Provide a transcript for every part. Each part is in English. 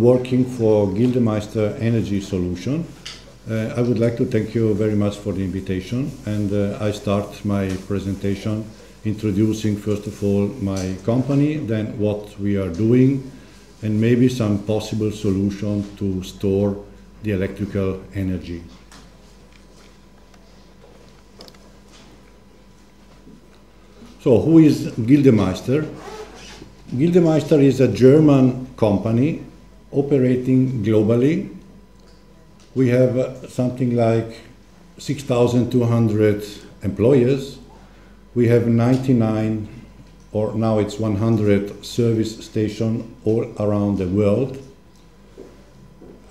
working for GILDEMEISTER Energy Solution. I would like to thank you very much for the invitation, and I start my presentation introducing first of all my company, then what we are doing, and maybe some possible solution to store the electrical energy. So who is GILDEMEISTER? GILDEMEISTER is a German company operating globally. We have something like 6,200 employees. We have 99, or now it's 100 service stations all around the world.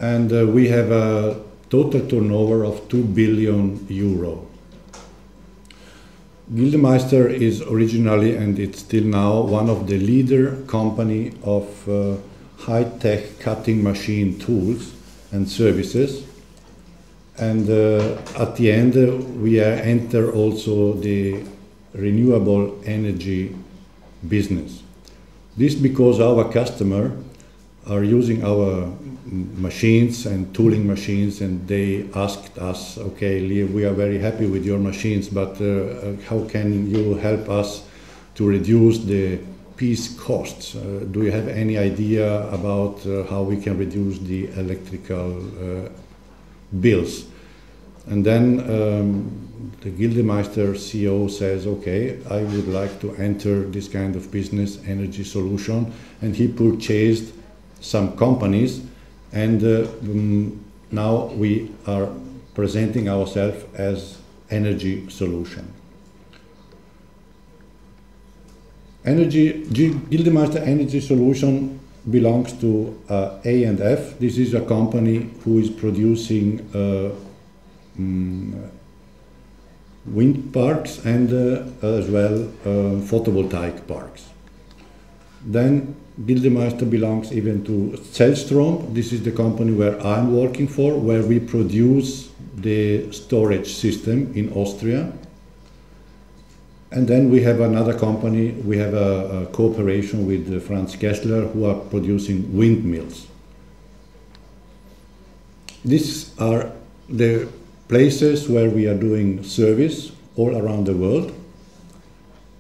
And we have a total turnover of 2 billion euro. GILDEMEISTER is originally, and it's still now, one of the leader company of high-tech cutting machine tools and services. And at the end, we enter also the renewable energy business. This because our customer are using our machines and tooling machines, and they asked us, okay, Lee, we are very happy with your machines, but how can you help us to reduce the piece costs? Do you have any idea about how we can reduce the electrical bills? And then the GILDEMEISTER CEO says, okay, I would like to enter this kind of business, energy solution, and he purchased some companies, and now we are presenting ourselves as energy solution. GILDEMEISTER Energy Solution belongs to A&F. This is a company who is producing wind parks and as well photovoltaic parks. Then GILDEMEISTER belongs even to Cellstrom. This is the company where I'm working for, where we produce the storage system in Austria. And then we have another company, we have a cooperation with Franz Kessler, who are producing windmills. These are the places where we are doing service all around the world.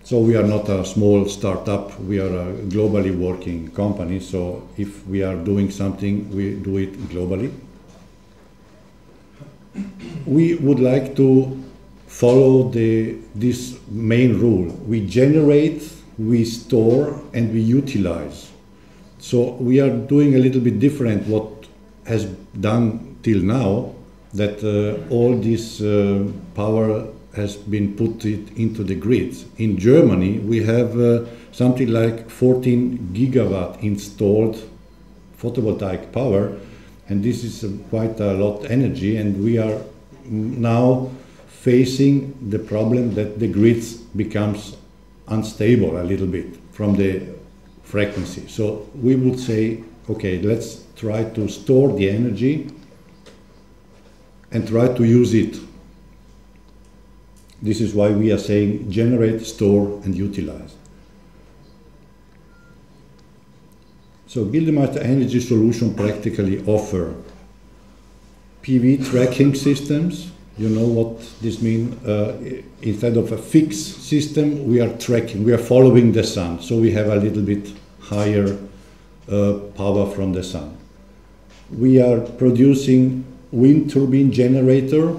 So we are not a small startup, we are a globally working company, so if we are doing something, we do it globally. We would like to follow this main rule. We generate, we store, and we utilize. So we are doing a little bit different what has done till now, that all this power has been put into the grids. In Germany, we have something like 14 gigawatt installed photovoltaic power, and this is quite a lot of energy, and we are now facing the problem that the grids becomes unstable a little bit from the frequency. So we would say, okay, let's try to store the energy and try to use it. This is why we are saying generate, store, and utilize. So GILDEMEISTER Energy Solution practically offer PV tracking systems. You know what this means? Instead of a fixed system, we are tracking, we are following the sun. So we have a little bit higher power from the sun. We are producing wind turbine generator,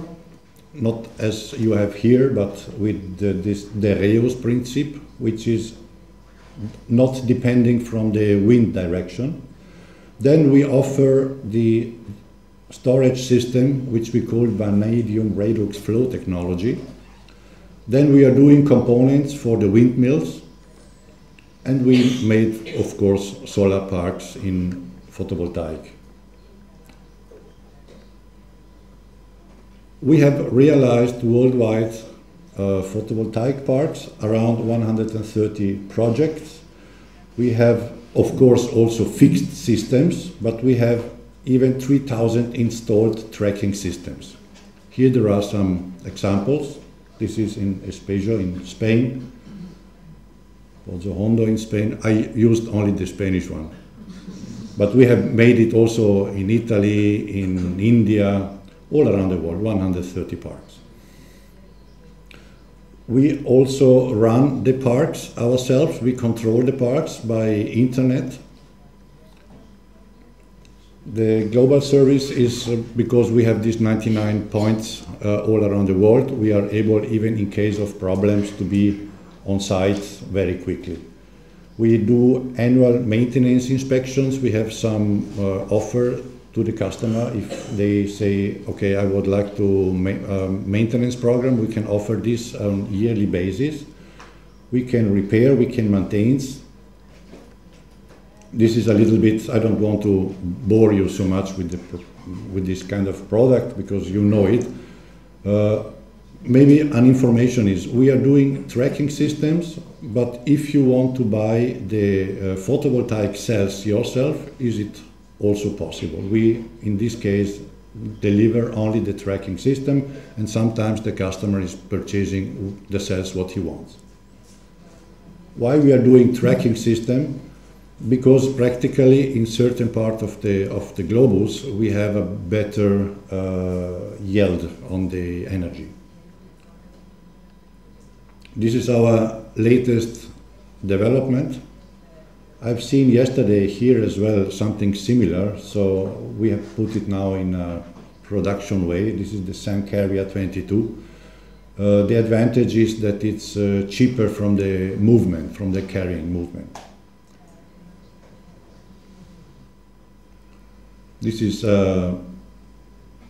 not as you have here, but with this redox principle, which is not depending from the wind direction. Then we offer the storage system, which we call Vanadium redox flow technology. Then we are doing components for the windmills, and we made, of course, solar parks in photovoltaic. We have realized worldwide photovoltaic parks, around 130 projects. We have, of course, also fixed systems, but we have even 3,000 installed tracking systems. Here there are some examples. This is in Espejo in Spain, also Hondo in Spain. I used only the Spanish one. But we have made it also in Italy, in India, all around the world, 130 parks. We also run the parks ourselves. We control the parks by internet. The global service is because we have these 99 points all around the world. We are able, even in case of problems, to be on site very quickly. We do annual maintenance inspections. We have some offer to the customer. If they say, okay, I would like to maintenance program, we can offer this on yearly basis. We can repair, we can maintain. This is a little bit, I don't want to bore you so much with this kind of product because you know it. Maybe an information is, we are doing tracking systems, but if you want to buy the photovoltaic cells yourself, is it also possible? We, in this case, deliver only the tracking system, and sometimes the customer is purchasing the cells what he wants. Why we are doing tracking system? Because practically in certain part of the globus we have a better yield on the energy. This is our latest development. I've seen yesterday here as well something similar, so we have put it now in a production way. This is the Sun Carrier 22. The advantage is that it's cheaper from the movement, from the carrying movement. This is a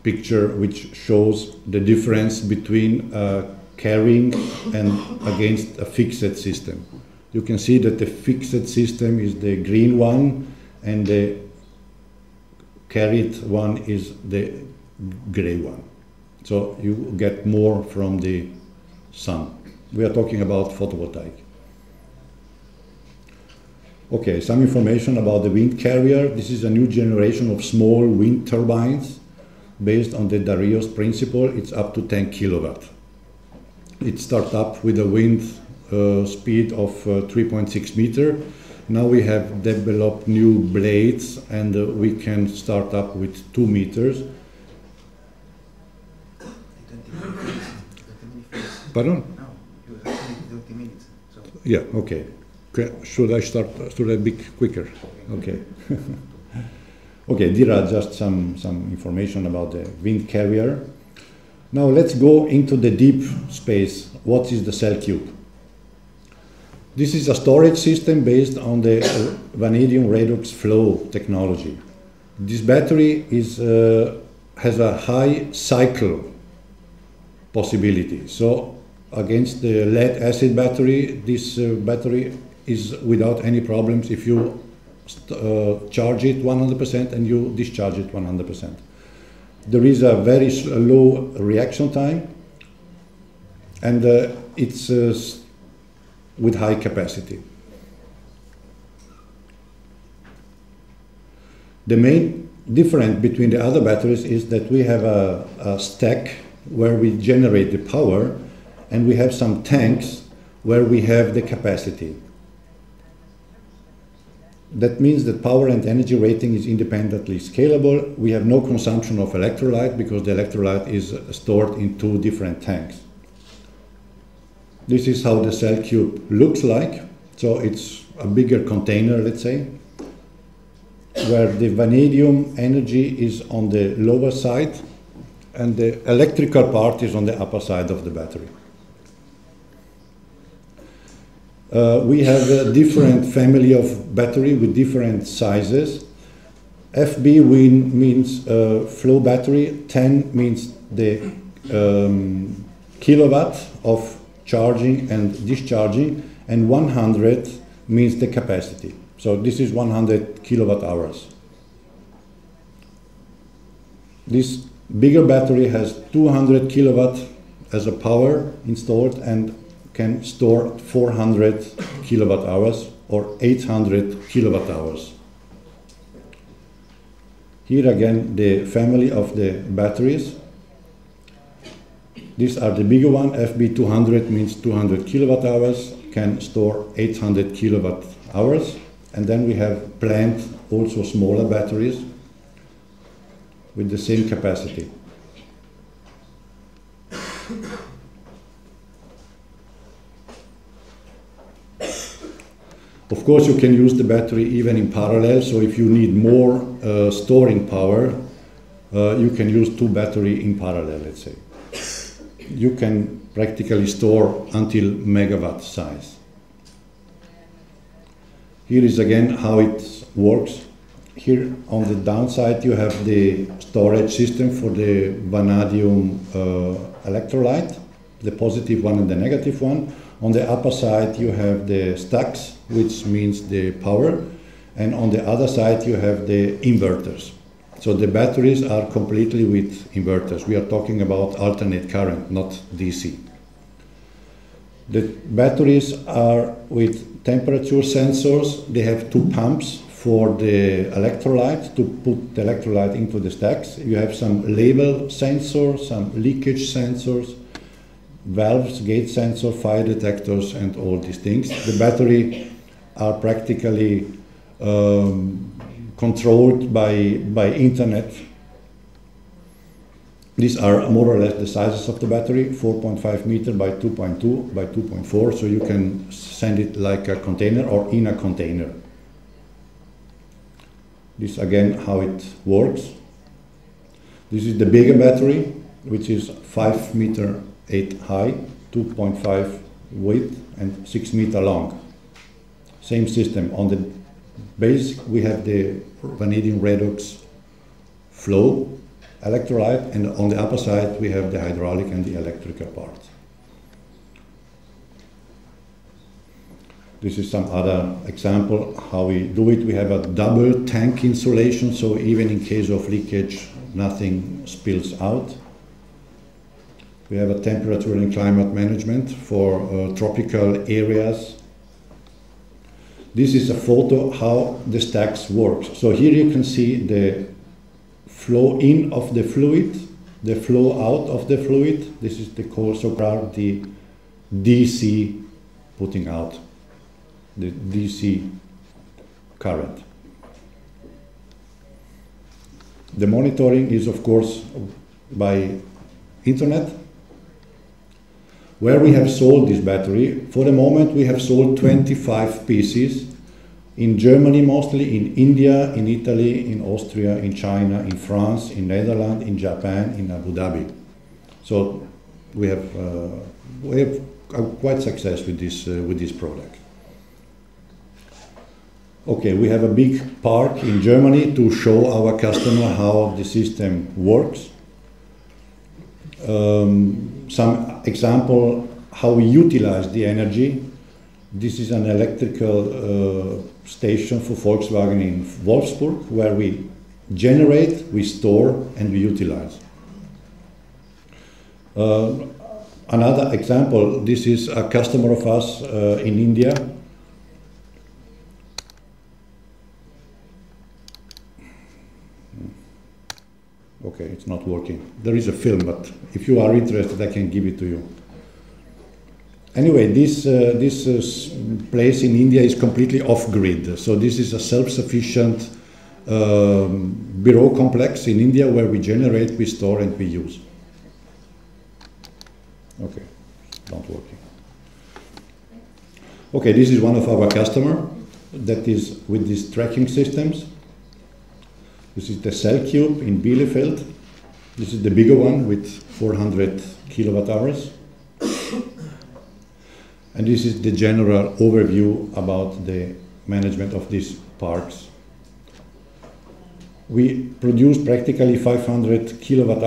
picture which shows the difference between carrying and against a fixed system. You can see that the fixed system is the green one and the carried one is the gray one. So you get more from the sun. We are talking about photovoltaic. Okay, some information about the wind carrier. This is a new generation of small wind turbines based on the Dario's principle. It's up to 10 kilowatt. It starts up with a wind speed of 3.6 meter. Now we have developed new blades and we can start up with 2 meters. Pardon? No, you have 20 minutes. So. Yeah, okay. Should I be quicker? Okay. Okay, there are just some information about the wind carrier. Now let's go into the deep space. What is the cell cube? This is a storage system based on the vanadium redox flow technology. This battery is, has a high cycle possibility. So against the lead acid battery, this battery is without any problems if you charge it 100% and you discharge it 100%. There is a very low reaction time and it's with high capacity. The main difference between the other batteries is that we have a stack where we generate the power and we have some tanks where we have the capacity. That means that power and energy rating is independently scalable. We have no consumption of electrolyte because the electrolyte is stored in 2 different tanks. This is how the cell cube looks like. So it's a bigger container, let's say, where the vanadium energy is on the lower side and the electrical part is on the upper side of the battery. We have a different family of battery with different sizes. FB means flow battery, 10 means the kilowatt of charging and discharging, and 100 means the capacity. So this is 100 kilowatt hours. This bigger battery has 200 kilowatt as a power installed and can store 400 kilowatt hours or 800 kilowatt hours. Here again the family of the batteries. These are the bigger one. FB200 means 200 kilowatt hours, can store 800 kilowatt hours. And then we have planned also smaller batteries with the same capacity. Of course, you can use the battery even in parallel, so if you need more storing power, you can use 2 batteries in parallel, let's say. You can practically store until megawatt size. Here is again how it works. Here on the downside you have the storage system for the vanadium electrolyte, the positive one and the negative one. On the upper side you have the stacks, which means the power, and on the other side you have the inverters. So the batteries are completely with inverters. We are talking about alternate current, not DC. The batteries are with temperature sensors. They have 2 pumps for the electrolyte, to put the electrolyte into the stacks. You have some label sensors, some leakage sensors, valves, gate sensor, fire detectors, and all these things. The battery are practically controlled by internet. These are more or less the sizes of the battery, 4.5 meter by 2.2 by 2.4, so you can send it like a container or in a container. This again how it works. This is the bigger battery, which is 5 meter 8 high, 2.5 width and 6 meter long. Same system. On the base we have the vanadium redox flow electrolyte, and on the upper side we have the hydraulic and the electrical parts. This is some other example how we do it. We have a double tank insulation, so even in case of leakage nothing spills out. We have a temperature and climate management for tropical areas. This is a photo how the stacks work. So here you can see the flow in of the fluid, the flow out of the fluid. This is the so-called the DC putting out, the DC current. The monitoring is of course by internet. Where we have sold this battery, for the moment we have sold 25 pieces, in Germany mostly, in India, in Italy, in Austria, in China, in France, in Netherlands, in Japan, in Abu Dhabi. So we have quite success with this product. Okay, we have a big park in Germany to show our customer how the system works. Some example how we utilize the energy. This is an electrical station for Volkswagen in Wolfsburg, where we generate, we store, and we utilize. Another example, this is a customer of us in India. Okay, it's not working. There is a film, but if you are interested, I can give it to you. Anyway, this place in India is completely off-grid. So this is a self-sufficient bureau complex in India where we generate, we store, and we use. Okay, not working. Okay, this is one of our customers that is with these tracking systems. This is the cell cube in Bielefeld. This is the bigger one with 400 kilowatt hours. And this is the general overview about the management of these parks. We produce practically 500,000 kilowatt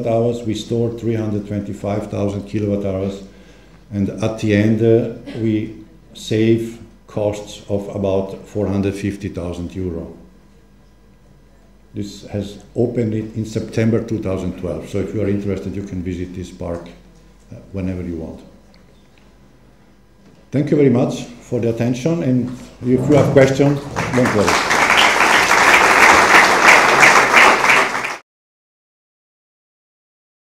hours. We store 325,000 kilowatt hours. And at the end, we save costs of about 450,000 euro. This has opened in September 2012. So if you are interested, you can visit this park whenever you want. Thank you very much for the attention, and if you have questions, don't worry.